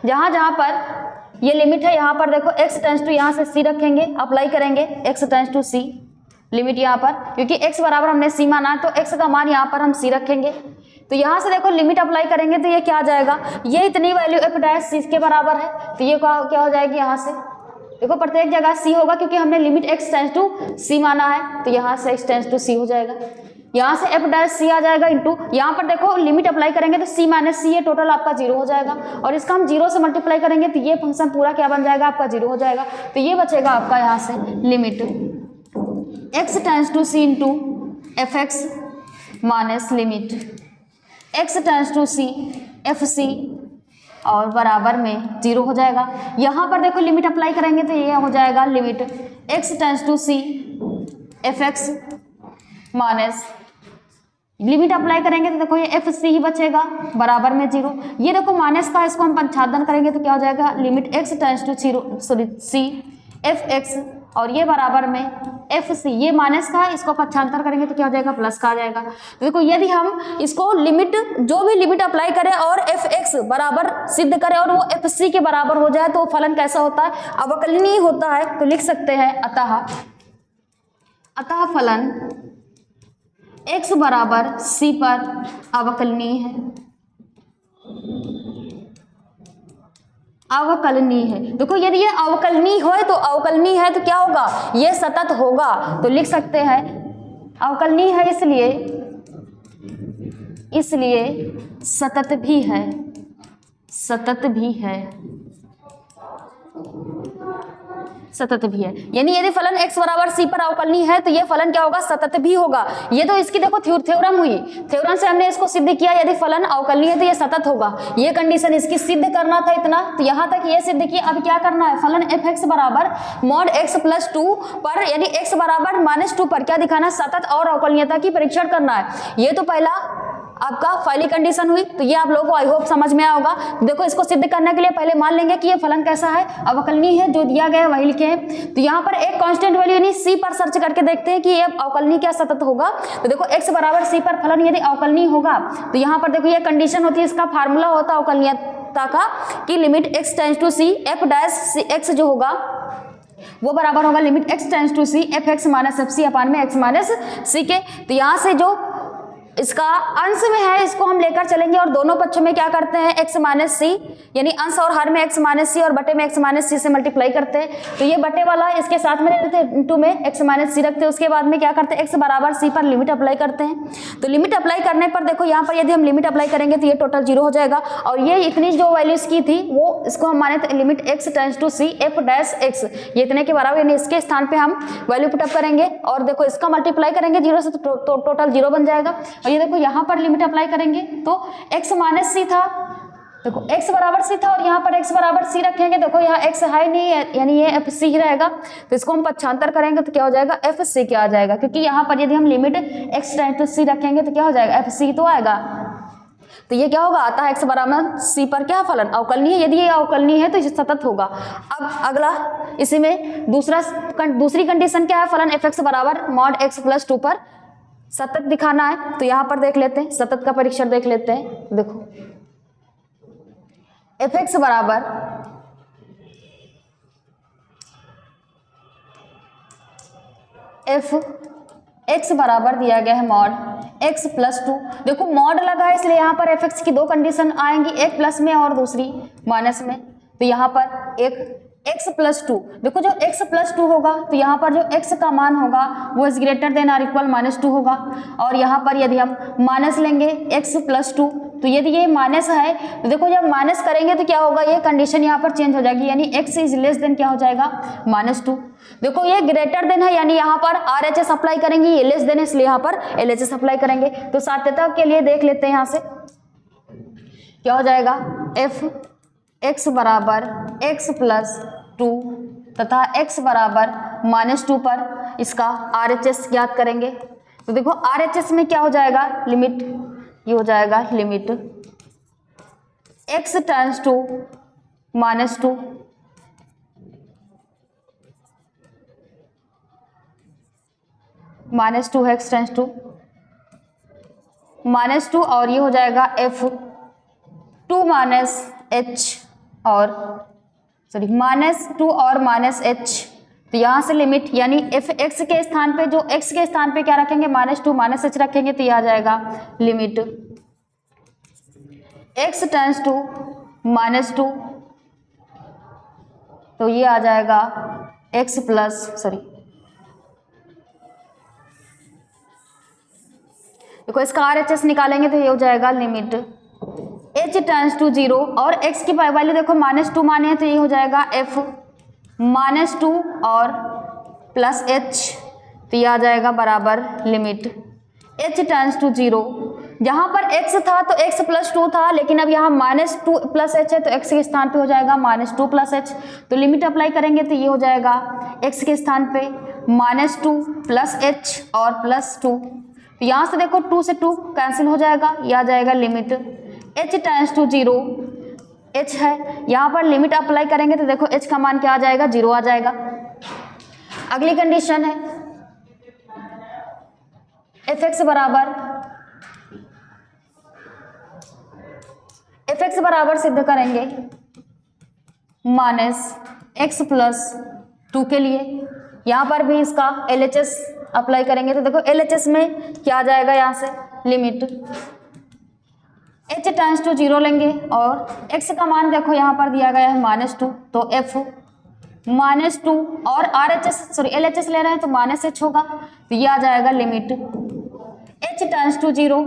जहाँ पर ये लिमिट है यहाँ पर देखो x टेंड्स टू यहाँ से c रखेंगे, अप्लाई करेंगे x tends to c limit यहाँ पर, क्योंकि x बराबर हमने c माना है तो x का मान यहाँ पर हम c रखेंगे। तो यहाँ से देखो लिमिट अप्लाई करेंगे तो ये क्या आ जाएगा, ये इतनी वैल्यू f डैश c के बराबर है, तो ये क्या हो जाएगी यहाँ से देखो प्रत्येक जगह c होगा क्योंकि हमने limit x tends to c माना है, तो यहाँ से x टेंड्स टू c हो जाएगा। यहाँ से f डैश c आ जाएगा इंटू यहाँ पर देखो लिमिट अप्लाई करेंगे तो c माइनस सी, ये टोटल आपका 0 हो जाएगा और इसका हम 0 से मल्टीप्लाई करेंगे तो ये फंक्शन पूरा क्या बन जाएगा आपका 0 हो जाएगा। तो ये बचेगा आपका यहाँ से limit x tends to c into f x minus limit x tends to c f c और बराबर में 0 हो जाएगा। यहाँ पर देखो लिमिट अप्लाई करेंगे तो ये हो जाएगा limit x tends to c f x minus limit apply करेंगे तो देखो ये एफ सी ही बचेगा बराबर में 0। ये देखो माइनस का इसको हम पंचादन करेंगे तो क्या हो जाएगा limit x tends to c f x और ये बराबर में एफ सी, ये माइनस का इसको पक्षांतर करेंगे तो क्या हो जाएगा प्लस का आ जाएगा। तो देखो यदि हम इसको लिमिट जो भी लिमिट अप्लाई करें और एफ एक्स बराबर सिद्ध करें और वो एफ सी के बराबर हो जाए तो फलन कैसा होता है, अवकलनीय होता है। तो लिख सकते हैं अतः फलन x बराबर c पर अवकलनीय है, अवकलनीय है। देखो यदि ये अवकलनीय हो तो अवकलनीय है तो क्या होगा, ये सतत होगा। तो लिख सकते हैं अवकलनीय है इसलिए सतत भी है, सतत भी है। यानी यदि फलन x बराबर c पर अवकलनीय है तो ये फलन क्या होगा, सतत भी होगा। ये तो इसकी देखो थ्योरम हुई, थ्योरम से हमने इसको सिद्ध किया यदि फलन अवकलनीय है तो ये सतत होगा। ये कंडीशन इसकी सिद्ध करना था इतना, तो यहाँ तक ये सिद्ध किया। अब क्या करना है, फलन एफ एक्स बराबर मॉड x प्लस 2 पर यानी x बराबर -2 पर क्या दिखाना, सतत और अवकलनीयता की परीक्षण करना है। ये तो पहला आपका पहली कंडीशन हुई। तो ये आप लोगों को आई होप समझ में आया होगा। देखो इसको सिद्ध करने के लिए पहले मान लेंगे कि ये फलन कैसा है, अवकलनीय है, जो दिया गया है वही लिखे हैं। तो यहाँ पर एक कांस्टेंट वैल्यू यानी सी पर सर्च करके देखते हैं कि ये अवकलनीय क्या सतत होगा। तो देखो x बराबर सी पर फलन यदि अवकलनीय होगा तो यहाँ पर देखो ये कंडीशन होती है, इसका फार्मूला होता है अवकलनीयता का कि limit x tends to c f dash x जो होगा वो बराबर होगा limit x tends to c f x minus f c upon में x माइनस सी के। तो यहाँ से जो इसका अंश में है इसको हम लेकर चलेंगे और दोनों पक्षों में क्या करते हैं x माइनस सी, यानी अंश और हर में x माइनस सी और बटे में x माइनस सी से मल्टीप्लाई करते हैं। तो ये बटे वाला इसके साथ में लेते हैं, इंटू में x माइनस सी रखते हैं। उसके बाद में क्या करते हैं, x बराबर सी पर लिमिट अप्लाई करते हैं। तो लिमिट अप्लाई करने पर देखो यहाँ पर यदि हम लिमिट अप्लाई करेंगे तो ये टोटल 0 हो जाएगा। और ये इतनी जो वैल्यूज की थी वो इसको हम माने थे limit x tends to c f dash x, ये इतने के बराबर, यानी इसके स्थान पे हम वैल्यू पुटअप करेंगे और देखो इसका मल्टीप्लाई करेंगे 0 से तो टोटल 0 बन जाएगा। और ये देखो यहाँ पर लिमिट अप्लाई करेंगे तो x माइनस सी था, देखो x बराबर सी था और यहाँ पर x बराबर सी रखेंगे। देखो यहाँ x है नहीं है, यानी ये एफ सी ही रहेगा। तो इसको हम पक्षांतर करेंगे तो क्या हो जाएगा, एफ सी क्या आ जाएगा, क्योंकि यहाँ पर यदि हम लिमिट x टेंड्स टू सी रखेंगे तो क्या हो जाएगा, एफ सी तो आएगा। तो ये क्या होगा, आता है x बराबर सी पर क्या फलन अवकलनीय है। यदि ये अवकलनीय है तो ये सतत होगा। अब अगला इसी में दूसरी कंडीशन क्या है, फलन एफ एक्स बराबर मॉड x प्लस 2 पर सतत दिखाना है। तो यहाँ पर देख लेते हैं, सतत का परीक्षण देख लेते हैं। देखो एफ एक्स बराबर एफ एक्स बराबर दिया गया है मॉड x प्लस 2। देखो मॉड लगा है इसलिए यहाँ पर एफ एक्स की दो कंडीशन आएंगी, एक प्लस में और दूसरी माइनस में। तो यहाँ पर एक x प्लस 2, देखो जो x प्लस 2 होगा तो यहाँ पर जो x का मान होगा वो इज ग्रेटर देन और इक्वल माइनस 2 होगा। और यहाँ पर यदि हम माइनस लेंगे x प्लस 2, तो यदि ये माइनस है तो देखो जब माइनस करेंगे तो क्या होगा, ये कंडीशन यहाँ पर चेंज हो जाएगी, यानी x इज लेस देन क्या हो जाएगा, माइनस 2। देखो ये ग्रेटर देन है, यानी यहाँ पर RHS अप्लाई करेंगे, ये लेस देन है इसलिए यहाँ पर LHS अप्लाई करेंगे। तो साध्यता के लिए देख लेते हैं यहाँ से क्या हो जाएगा, एफ x बराबर x प्लस 2 तथा x बराबर माइनस 2 पर इसका RHS ज्ञात करेंगे। तो देखो RHS में क्या हो जाएगा, लिमिट ये हो जाएगा limit x tends to minus 2 minus 2 x tends to minus 2 और ये हो जाएगा f 2 माइनस h और सॉरी माइनस 2 और माइनस h। तो यहाँ से लिमिट यानी एफ एक्स के स्थान पे जो x के स्थान पे क्या रखेंगे, माइनस 2 माइनस h रखेंगे। तो ये आ जाएगा limit x tends to minus 2, तो ये आ जाएगा x प्लस सॉरी देखो इसका RHS निकालेंगे तो ये हो जाएगा लिमिट h टेंड्स टू 0 और x की वैल्यू देखो माइनस 2 माने तो ये हो जाएगा f माइनस 2 और प्लस h। तो ये आ जाएगा बराबर लिमिट h टेंड्स टू 0। जहाँ पर x था तो x प्लस 2 था, लेकिन अब यहाँ माइनस 2 प्लस h है तो x के स्थान पे हो जाएगा माइनस 2 प्लस h। तो लिमिट अप्लाई करेंगे तो ये हो जाएगा x के स्थान पे माइनस 2 प्लस h और प्लस 2। तो यहाँ से देखो 2 से 2 कैंसिल हो जाएगा, ये आ जाएगा limit h tends to 0, h है यहाँ पर लिमिट अप्लाई करेंगे तो देखो h का मान क्या आ जाएगा, 0 आ जाएगा। अगली कंडीशन है एफ एक्स बराबर सिद्ध करेंगे माइनस x प्लस 2 के लिए। यहाँ पर भी इसका LHS अप्लाई करेंगे तो देखो LHS में क्या आ जाएगा, यहाँ से लिमिट h टेंड्स टू 0 लेंगे और x का मान देखो यहाँ पर दिया गया है माइनस 2, तो f माइनस 2 और LHS ले रहे हैं तो माइनस h होगा। तो ये आ जाएगा लिमिट h टेंड्स टू 0।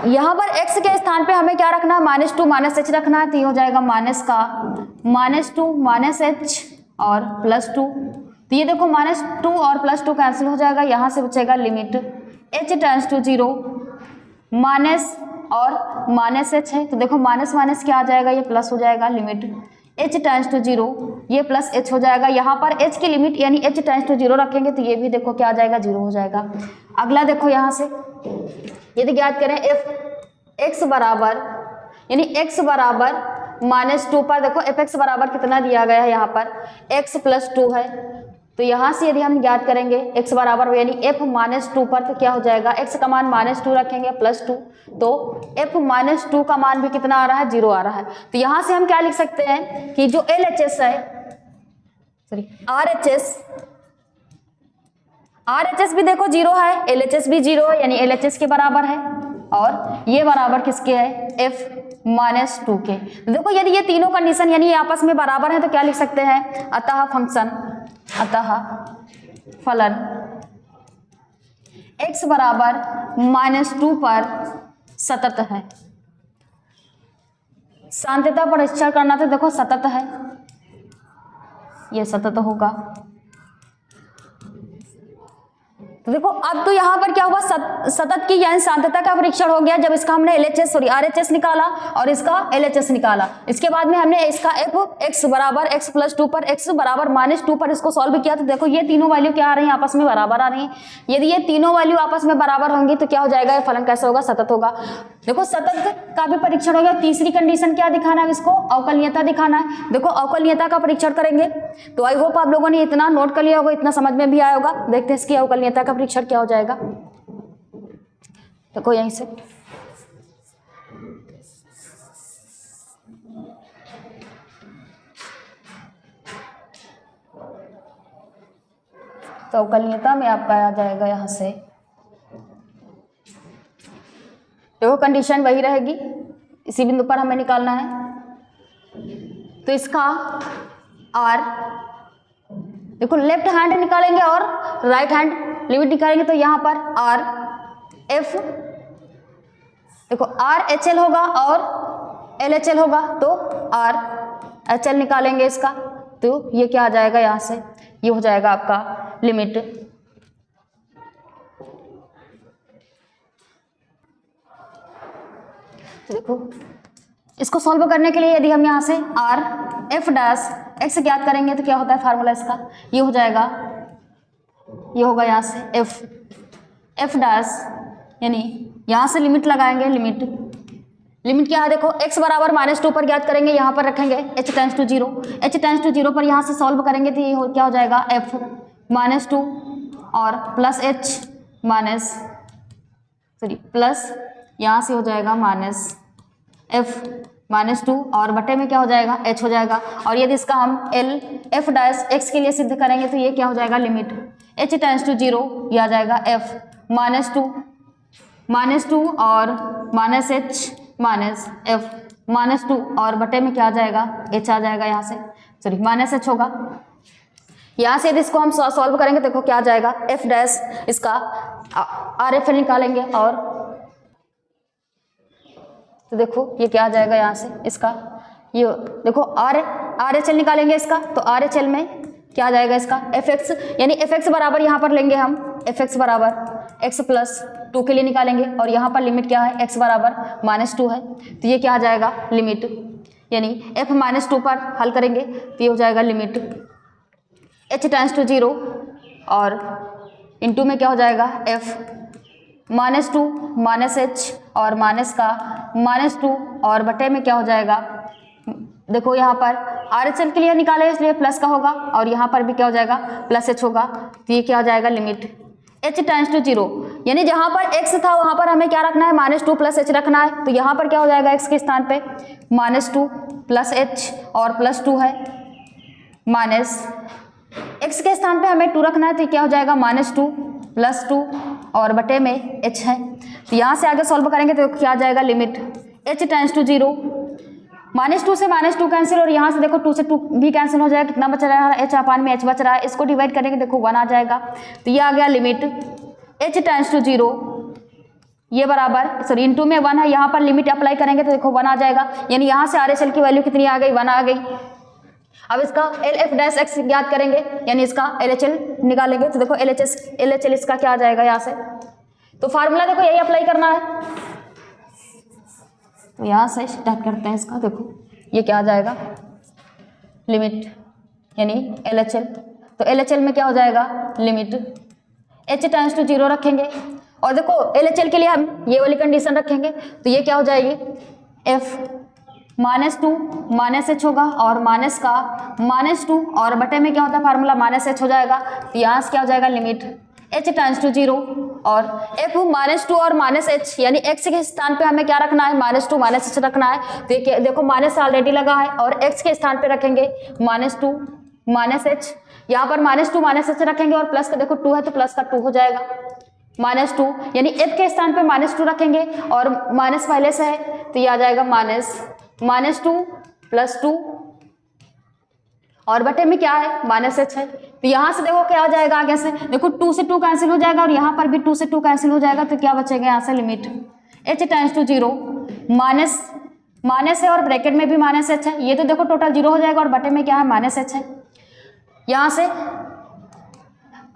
यहाँ पर x के स्थान पे हमें क्या रखना है, माइनस 2 माइनस h रखना है। तो ये हो जाएगा माइनस का माइनस 2 माइनस h और प्लस 2। तो ये देखो माइनस 2 और प्लस 2 कैंसिल हो जाएगा, यहाँ से बचेगा limit h tends to 0 minus और माइनस h है। तो देखो माइनस माइनस क्या आ जाएगा, ये प्लस हो जाएगा, लिमिट h टेंड्स टू 0, ये प्लस h हो जाएगा। यहाँ पर h की लिमिट यानी h टेंड्स टू 0 रखेंगे तो ये भी देखो क्या आ जाएगा, 0 हो जाएगा। अगला देखो यहाँ से यदि ज्ञात करें f x बराबर यानी x बराबर -2 पर देखो f(x) बराबर कितना दिया गया है यहाँ पर x + 2 है। तो यहाँ से यदि हम ज्ञात करेंगे x बराबर यानी f -2 पर, तो क्या हो जाएगा, x का मान -2 रखेंगे +2, तो f -2 का मान भी कितना आ रहा है, 0 आ रहा है। तो यहाँ से हम क्या लिख सकते हैं कि जो LHS है, सॉरी RHS भी देखो 0 है, LHS भी 0 है, यानी LHS के बराबर है, और ये बराबर किसके है, f -2 के। देखो यदि ये तीनों कंडीशन यानी ये आपस में बराबर है तो क्या लिख सकते हैं, अतः फलन x बराबर -2 पर सतत है। सांत्यता परीक्षण करना तो देखो सतत है, ये सतत होगा। तो देखो अब तो यहाँ पर क्या हुआ, सतत की यानी सांत्यता का परीक्षण हो गया जब इसका हमने RHS निकाला और इसका LHS निकाला। इसके बाद में हमने इसका x बराबर x + 2 पर x बराबर -2 पर इसको सॉल्व किया। तो देखो ये तीनों वैल्यू क्या आ रही है, आपस में बराबर आ रही है। यदि ये तीनों वैल्यू आपस में बराबर होंगी तो क्या हो जाएगा, ये फलन कैसे होगा, सतत होगा। देखो सतत का भी परीक्षण हो गया। तीसरी कंडीशन क्या दिखाना है, इसको अवकलनीयता दिखाना है। देखो अवकलनीयता का परीक्षण करेंगे तो आई होप आप लोगों ने इतना नोट कर लिया होगा, इतना समझ में भी आया होगा। देखते हैं इसकी अवकलनीयता का परीक्षण क्या हो जाएगा। देखो यहीं से तो अवकलनीयता में आपका आ जाएगा यहाँ से, देखो कंडीशन वही रहेगी, इसी बिंदु पर हमें निकालना है। तो इसका r देखो लेफ्ट हैंड निकालेंगे और राइट हैंड लिमिट निकालेंगे, तो यहाँ पर r f देखो RHL होगा और LHL होगा, तो RHL निकालेंगे इसका, तो ये क्या आ जाएगा, यहाँ से ये हो जाएगा आपका लिमिट तो देखो इसको सॉल्व करने के लिए यदि हम यहाँ से r f डैश x ज्ञात करेंगे तो क्या होता है फार्मूला इसका, ये हो जाएगा, ये होगा यहाँ से f डैश यानी यहाँ से लिमिट लगाएंगे, लिमिट क्या है, देखो x बराबर -2 पर ज्ञात करेंगे, यहाँ पर रखेंगे h tends to 0, h tends to 0 पर यहाँ से सॉल्व करेंगे तो ये क्या हो जाएगा, f -2 और प्लस h प्लस यहाँ से हो जाएगा -f -2 और बटे में क्या हो जाएगा, h हो जाएगा। और यदि इसका हम f डैश x के लिए सिद्ध करेंगे तो ये क्या हो जाएगा, लिमिट h टेंड्स टू 0, ये आ जाएगा f -2 और -h f -2 और बटे में क्या आ जाएगा, h आ जाएगा, यहाँ से सॉरी -h होगा। यहाँ से यदि इसको हम सॉल्व करेंगे देखो क्या आ जाएगा, f डैश इसका RFL निकालेंगे और तो देखो ये क्या आ जाएगा, यहाँ से इसका ये देखो RHL निकालेंगे इसका, तो RHL में क्या आ जाएगा इसका fx यानी fx बराबर यहाँ पर लेंगे हम fx बराबर x + 2 के लिए निकालेंगे और यहाँ पर लिमिट क्या है, x बराबर -2 है, तो ये क्या आ जाएगा, लिमिट यानी f -2 पर हल करेंगे तो ये हो जाएगा लिमिट h टेंड्स टू 0 और इनटू में क्या हो जाएगा, f -2 -h और माइनस का -2 और बटे में क्या हो जाएगा, देखो यहाँ पर RHL के लिए निकाले इसलिए प्लस का होगा और यहाँ पर भी क्या हो जाएगा, +h होगा, तो ये क्या हो जाएगा, लिमिट h टेंड्स टू 0 यानी जहाँ पर x था वहाँ पर हमें क्या रखना है, -2 + h रखना है। तो यहाँ पर क्या हो जाएगा, x के स्थान पे -2 + h और +2 है, माइनस x के स्थान पे हमें 2 रखना है तो क्या हो जाएगा, -2 + 2 और बटे में h है। तो यहाँ से आगे सॉल्व करेंगे तो क्या आ जाएगा, लिमिट h टेंड्स टू 0, -2 से -2 कैंसिल और यहाँ से देखो 2 से 2 भी कैंसिल हो जाएगा, कितना बच रहा है, h अपान में h बच रहा है, इसको डिवाइड करेंगे देखो 1 आ जाएगा। तो ये आ गया लिमिट h टेंड्स टू 0, ये बराबर सॉरी इनटू में 1 है, यहाँ पर लिमिट अप्लाई करेंगे तो देखो 1 आ जाएगा, यानी यहाँ से RHL की वैल्यू कितनी आ गई, 1 आ गई। अब इसका LF डैश x ज्ञात करेंगे यानी इसका LHL निकालेंगे तो देखो LHL इसका क्या आ जाएगा, यहाँ से तो फार्मूला देखो यही अप्लाई करना है। तो यहाँ से स्टार्ट करते हैं इसका, देखो ये क्या आ जाएगा, लिमिट यानी LHL, तो LHL में क्या हो जाएगा, लिमिट h टेंड्स टू 0 रखेंगे और देखो LHL के लिए हम ये वाली कंडीशन रखेंगे तो ये क्या हो जाएगी, F -2 -H होगा और माइनस का -2 और बटे में क्या होता है फार्मूला -H हो जाएगा। तो यहाँ से क्या हो जाएगा लिमिट h टेंड्स टू 0 और F -2 और -H यानी x के स्थान पे हमें क्या रखना है, -2 -H रखना है। तो देखो माइनस ऑलरेडी लगा है और x के स्थान पे रखेंगे -2 -H, यहाँ पर -2 -H रखेंगे और प्लस का देखो 2 है तो प्लस का 2 हो जाएगा -2 यानी f के स्थान पे -2 रखेंगे और माइनस पहले से है तो ये आ जाएगा -2 + 2 और बटे में क्या है -H है। तो यहाँ से देखो क्या हो जाएगा, आगे से देखो 2 से 2 कैंसिल हो जाएगा और यहाँ पर भी 2 से 2 कैंसिल हो जाएगा। तो क्या बचेगा यहाँ से limit h tends to 0 minus है और ब्रैकेट में भी -H है, ये तो देखो टोटल 0 हो जाएगा और बटे में क्या है -H है। यहाँ से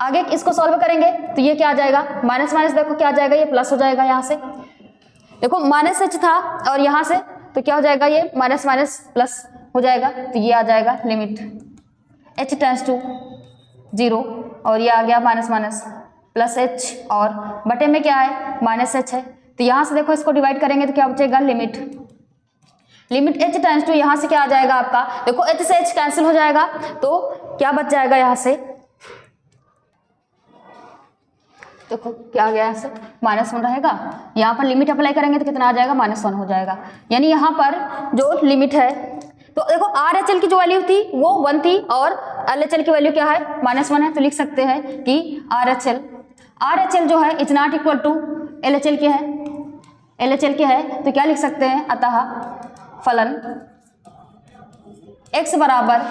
आगे इसको सॉल्व करेंगे तो ये क्या आ जाएगा, माइनस माइनस देखो क्या आ जाएगा, ये प्लस हो जाएगा। यहाँ से देखो -H था और यहाँ से तो क्या हो जाएगा, ये माइनस माइनस प्लस हो जाएगा। तो ये आ जाएगा लिमिट h टेंड्स टू 0 और ये आ गया माइनस माइनस प्लस h और बटे में क्या है -H है। तो यहाँ से देखो इसको डिवाइड करेंगे तो क्या बचेगा लिमिट h टेंड्स टू, यहाँ से क्या आ जाएगा आपका, देखो h से h कैंसिल हो जाएगा तो क्या बच जाएगा यहाँ से, देखो क्या आ गया यहाँ से -1 रहेगा। यहाँ पर लिमिट अप्लाई करेंगे तो कितना आ जाएगा -1 हो जाएगा। यानी यहाँ पर जो लिमिट है तो देखो RHL की जो वैल्यू थी वो 1 थी और LHL की वैल्यू क्या है -1 है। तो लिख सकते हैं कि RHL जो है is not equal to LHL के है तो क्या लिख सकते हैं, अतः फलन x बराबर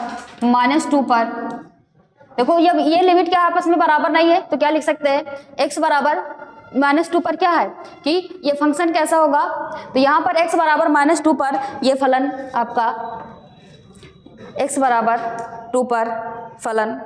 -2 पर, देखो जब ये लिमिट क्या आपस में बराबर नहीं है तो क्या लिख सकते हैं, x बराबर -2 पर क्या है कि ये फंक्शन कैसा होगा। तो यहाँ पर x बराबर -2 पर ये फलन आपका x बराबर 2 पर फलन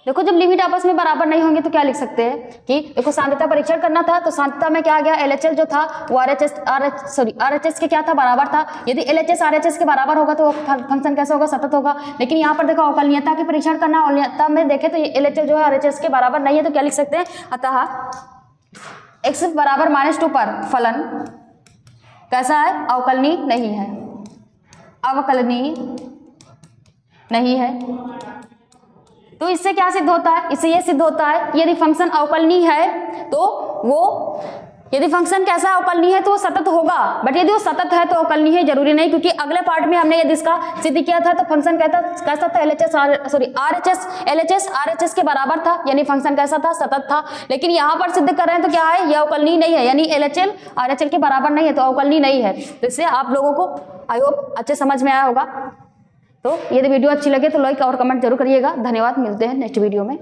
देखो जब लिमिट आपस में बराबर नहीं होंगे तो क्या लिख सकते हैं कि देखो सांद्रता परीक्षण करना था तो सांद्रता में क्या आ गया, LHL जो था वो RHS के क्या था, बराबर था। यदि LHS RHS के बराबर होगा तो फंक्शन कैसा होगा, सतत होगा। लेकिन यहाँ पर देखो अवकलनीयता की परीक्षण करना, अवकलनीयता में देखे तो LHL जो है RHS के बराबर नहीं है तो क्या लिख सकते हैं, अतः x बराबर -2 पर फलन कैसा है, अवकलनीय नहीं है, अवकलनीय नहीं है। तो इससे क्या सिद्ध होता है, इससे ये सिद्ध होता है यदि फंक्शन अवकलनीय है तो वो, यदि फंक्शन कैसा अवकलनीय है तो वो सतत होगा, बट यदि वो सतत है तो अवकलनीय है जरूरी नहीं, क्योंकि अगले पार्ट में हमने यदि इसका सिद्ध किया था तो फंक्शन कैसा था, LHS RHS के बराबर था, यानी फंक्शन कैसा था, सतत था। लेकिन यहाँ पर सिद्ध कर रहे हैं तो क्या है, ये अवकलनीय नहीं है, यानी LHL RHL के बराबर नहीं है तो अवकलनीय नहीं है। तो इससे आप लोगों को आई होप अच्छे समझ में आया होगा। तो यदि वीडियो अच्छी लगे तो लाइक और कमेंट जरूर करिएगा। धन्यवाद, मिलते हैं नेक्स्ट वीडियो में।